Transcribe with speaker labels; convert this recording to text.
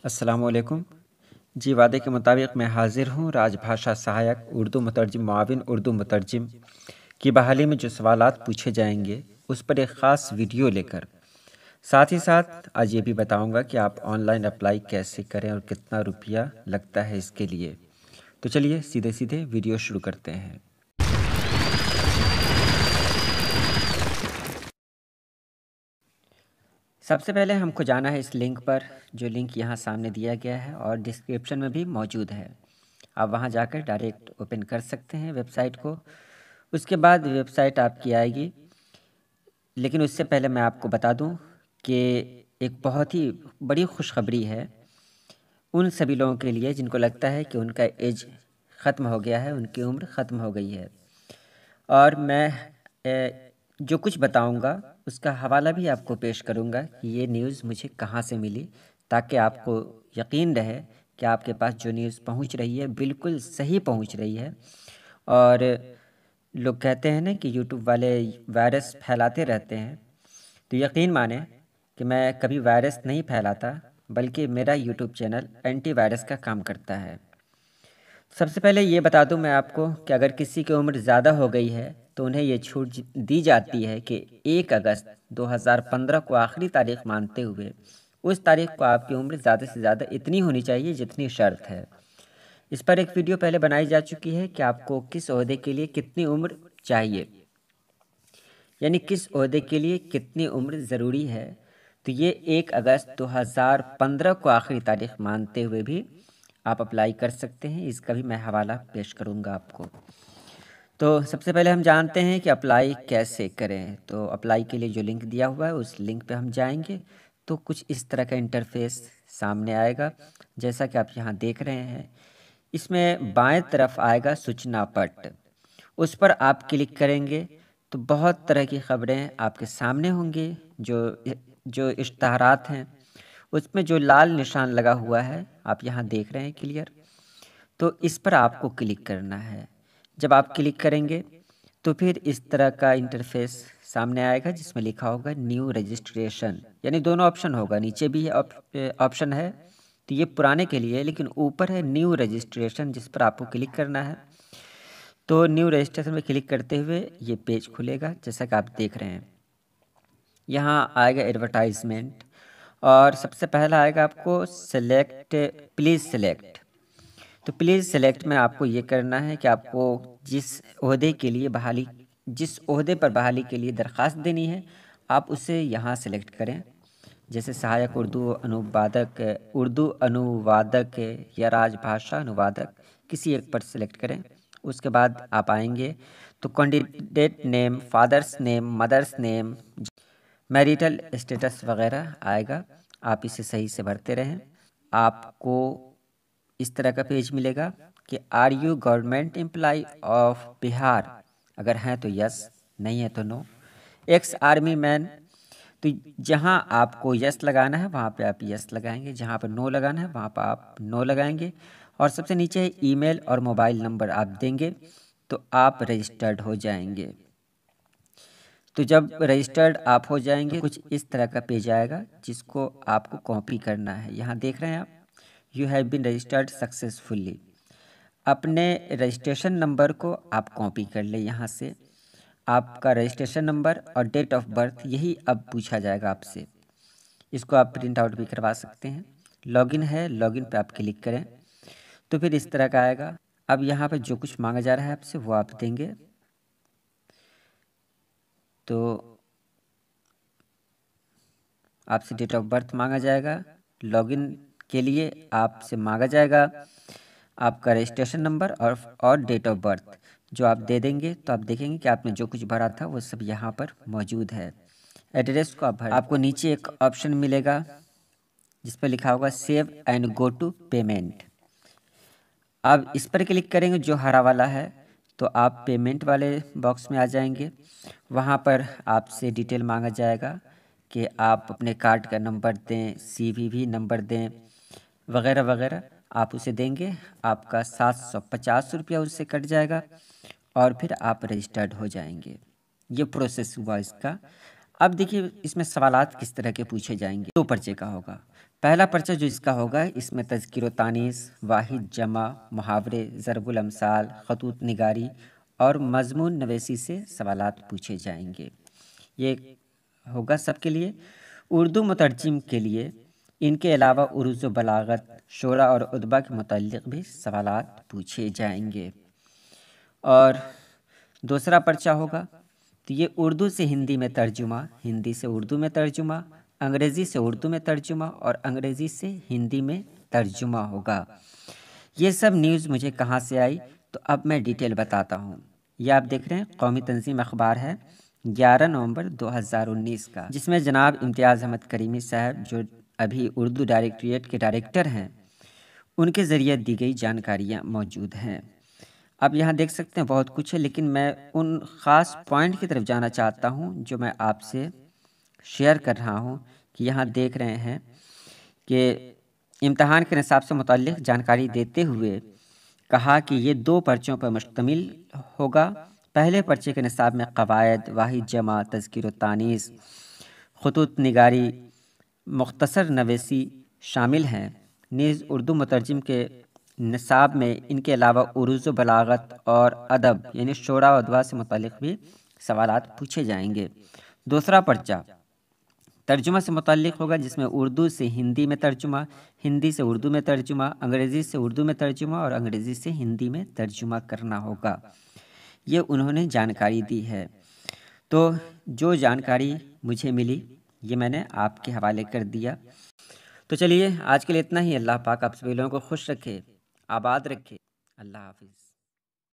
Speaker 1: अस्सलामुअलैकुम। जी, वादे के मुताबिक मैं हाज़िर हूँ राजभाषा सहायक उर्दू मुतरजिम मुआविन उर्दू मुतरजिम की बहाली में जो सवालात पूछे जाएंगे उस पर एक ख़ास वीडियो लेकर। साथ ही साथ आज ये भी बताऊंगा कि आप ऑनलाइन अप्लाई कैसे करें और कितना रुपया लगता है इसके लिए। तो चलिए सीधे सीधे वीडियो शुरू करते हैं। सबसे पहले हमको जाना है इस लिंक पर, जो लिंक यहाँ सामने दिया गया है और डिस्क्रिप्शन में भी मौजूद है। आप वहाँ जाकर डायरेक्ट ओपन कर सकते हैं वेबसाइट को। उसके बाद वेबसाइट आपकी आएगी, लेकिन उससे पहले मैं आपको बता दूं कि एक बहुत ही बड़ी खुशखबरी है उन सभी लोगों के लिए जिनको लगता है कि उनका एज ख़त्म हो गया है, उनकी उम्र ख़त्म हो गई है। और मैं जो कुछ बताऊंगा उसका हवाला भी आपको पेश करूंगा कि ये न्यूज़ मुझे कहाँ से मिली, ताकि आपको यकीन रहे कि आपके पास जो न्यूज़ पहुंच रही है बिल्कुल सही पहुंच रही है। और लोग कहते हैं ना कि यूट्यूब वाले वायरस फैलाते रहते हैं, तो यकीन माने कि मैं कभी वायरस नहीं फैलाता, बल्कि मेरा यूट्यूब चैनल एंटी वायरस का काम करता है। सबसे पहले ये बता दूं मैं आपको कि अगर किसी की उम्र ज़्यादा हो गई है तो उन्हें ये छूट दी जाती है कि 1 अगस्त 2015 को आखिरी तारीख मानते हुए उस तारीख को आपकी उम्र ज़्यादा से ज़्यादा इतनी होनी चाहिए जितनी शर्त है। इस पर एक वीडियो पहले बनाई जा चुकी है कि आपको किस ओहदे के लिए कितनी उम्र चाहिए, यानी किस ओहदे के लिए कितनी उम्र ज़रूरी है। तो ये 1 अगस्त 2015 को आखिरी तारीख मानते हुए भी आप अप्लाई कर सकते हैं। इसका भी मैं हवाला पेश करूंगा आपको। तो सबसे पहले हम जानते हैं कि अप्लाई कैसे करें। तो अप्लाई के लिए जो लिंक दिया हुआ है उस लिंक पे हम जाएंगे तो कुछ इस तरह का इंटरफेस सामने आएगा, जैसा कि आप यहाँ देख रहे हैं। इसमें बाएं तरफ आएगा सूचना पट, उस पर आप क्लिक करेंगे तो बहुत तरह की खबरें आपके सामने होंगी। जो जो इश्तहारात हैं उसमें जो लाल निशान लगा हुआ है आप यहाँ देख रहे हैं क्लियर, तो इस पर आपको क्लिक करना है। जब आप क्लिक करेंगे तो फिर इस तरह का इंटरफेस सामने आएगा जिसमें लिखा होगा न्यू रजिस्ट्रेशन, यानी दोनों ऑप्शन होगा, नीचे भी ऑप्शन है तो ये पुराने के लिए, लेकिन ऊपर है न्यू रजिस्ट्रेशन जिस पर आपको क्लिक करना है। तो न्यू रजिस्ट्रेशन में क्लिक करते हुए ये पेज खुलेगा जैसा कि आप देख रहे हैं। यहाँ आएगा एडवर्टाइजमेंट और सबसे पहला आएगा आपको सेलेक्ट, प्लीज़ सेलेक्ट। तो प्लीज़ सेलेक्ट में आपको ये करना है कि आपको जिस ओहदे के लिए बहाली, जिस ओहदे पर बहाली के लिए दरख्वास्त देनी है आप उसे यहाँ सेलेक्ट करें। जैसे सहायक उर्दू अनुवादक या राजभाषा अनुवादक, किसी एक पर सेलेक्ट करें। उसके बाद आप आएंगे तो candidate name, father's name, mother's name, marital status वगैरह आएगा। आप इसे सही से भरते रहें। आपको इस तरह का पेज मिलेगा कि are you government employee of Bihar, अगर हैं तो यस, नहीं है तो नो। एक्स आर्मी मैन, तो जहां आपको यस लगाना है वहां पे आप यस लगाएंगे, जहां पर नो लगाना है वहां पर आप नो लगाएंगे। और सबसे नीचे ईमेल और मोबाइल नंबर आप देंगे तो आप रजिस्टर्ड हो जाएंगे। तो जब रजिस्टर्ड आप हो जाएंगे तो कुछ इस तरह का पेज आएगा जिसको आपको कॉपी करना है। यहाँ देख रहे हैं आप, you have been registered successfully. अपने रजिस्ट्रेशन नंबर को आप कॉपी कर ले यहाँ से। आपका रजिस्ट्रेशन नंबर और डेट ऑफ बर्थ यही अब पूछा जाएगा आपसे। इसको आप प्रिंट आउट भी करवा सकते हैं। लॉगिन है, लॉगिन पे आप क्लिक करें तो फिर इस तरह का आएगा। अब यहाँ पर जो कुछ मांगा जा रहा है आपसे वो आप देंगे। तो आपसे डेट ऑफ बर्थ मांगा जाएगा। लॉगिन के लिए आपसे मांगा जाएगा आपका रजिस्ट्रेशन नंबर और डेट ऑफ बर्थ, जो आप दे देंगे तो आप देखेंगे कि आपने जो कुछ भरा था वो सब यहाँ पर मौजूद है। एड्रेस को आप भर, आपको नीचे एक ऑप्शन मिलेगा जिस पर लिखा होगा save and go to payment. अब इस पर क्लिक करेंगे जो हरा वाला है तो आप पेमेंट वाले बॉक्स में आ जाएंगे। वहाँ पर आपसे डिटेल मांगा जाएगा कि आप अपने कार्ड का नंबर दें, CVV नंबर दें वगैरह वगैरह, आप उसे देंगे। आपका 750 रुपया उससे कट जाएगा और फिर आप रजिस्टर्ड हो जाएंगे। ये प्रोसेस हुआ इसका। अब देखिए इसमें सवालात किस तरह के पूछे जाएंगे। 2 पर्चे का होगा। पहला पर्चा जो इसका होगा, इसमें तज़किर व तानीस, वाहिद जमा, मुहावरे, ज़रबुल अमसाल, ख़तूत निगारी और मज़मून नवेसी से सवालात पूछे जाएंगे। ये होगा सबके लिए। उर्दू मुतरजिम के लिए इनके अलावा उरूज़ व बलागत, शोरा और उदबा के मुतल्लिक़ भी सवालात पूछे जाएंगे। और दूसरा पर्चा होगा तो ये उर्दू से हिंदी में तर्जुमा, हिंदी से उर्दू में तर्जुमा, अंग्रेज़ी से उर्दू में तर्जुमा और अंग्रेज़ी से हिंदी में तर्जुमा होगा। ये सब न्यूज़ मुझे कहाँ से आई, तो अब मैं डिटेल बताता हूँ। ये आप देख रहे हैं कौमी तंज़ीम अखबार है 11 नवंबर 2019 का, जिसमें जनाब इम्तियाज़ अहमद करीमी साहब जो अभी उर्दू डायरेक्टरेट के डायरेक्टर हैं, उनके ज़रिए दी गई जानकारियाँ मौजूद हैं। अब यहाँ देख सकते हैं बहुत कुछ है, लेकिन मैं उन ख़ास पॉइंट की तरफ जाना चाहता हूँ जो मैं आपसे शेयर कर रहा हूँ। कि यहाँ देख रहे हैं कि इम्तहान के निसाब से मुताल्लिक़ जानकारी देते हुए कहा कि ये 2 पर्चों पर मुश्तमिल होगा। पहले पर्चे के निसाब में क़वायद, वाहिद जमा, तज़किर व तानीस, ख़ुतूत निगारी, मुख्तसर नवेसी शामिल हैं। नीज़ उर्दू मुतरजिम के निसाब में इनके अलावा उरूज़ व बलागत और अदब यानी शोरा व अदबा से मुताल्लिक़ भी सवालात पूछे जाएंगे। दूसरा पर्चा तर्जुमा से मुताल्लिक़ होगा, जिसमें उर्दू से हिंदी में तर्जुमा, हिंदी से उर्दू में तर्जुमा, अंग्रेज़ी से उर्दू में तर्जुमा और अंग्रेज़ी से हिंदी में तर्जुमा करना होगा। ये उन्होंने जानकारी दी है। तो जो जानकारी मुझे मिली ये मैंने आपके हवाले कर दिया। तो चलिए आज के लिए इतना ही। अल्लाह पाक आप सभी लोगों को खुश रखे, आबाद रखे। अल्लाह हाफ़िज़।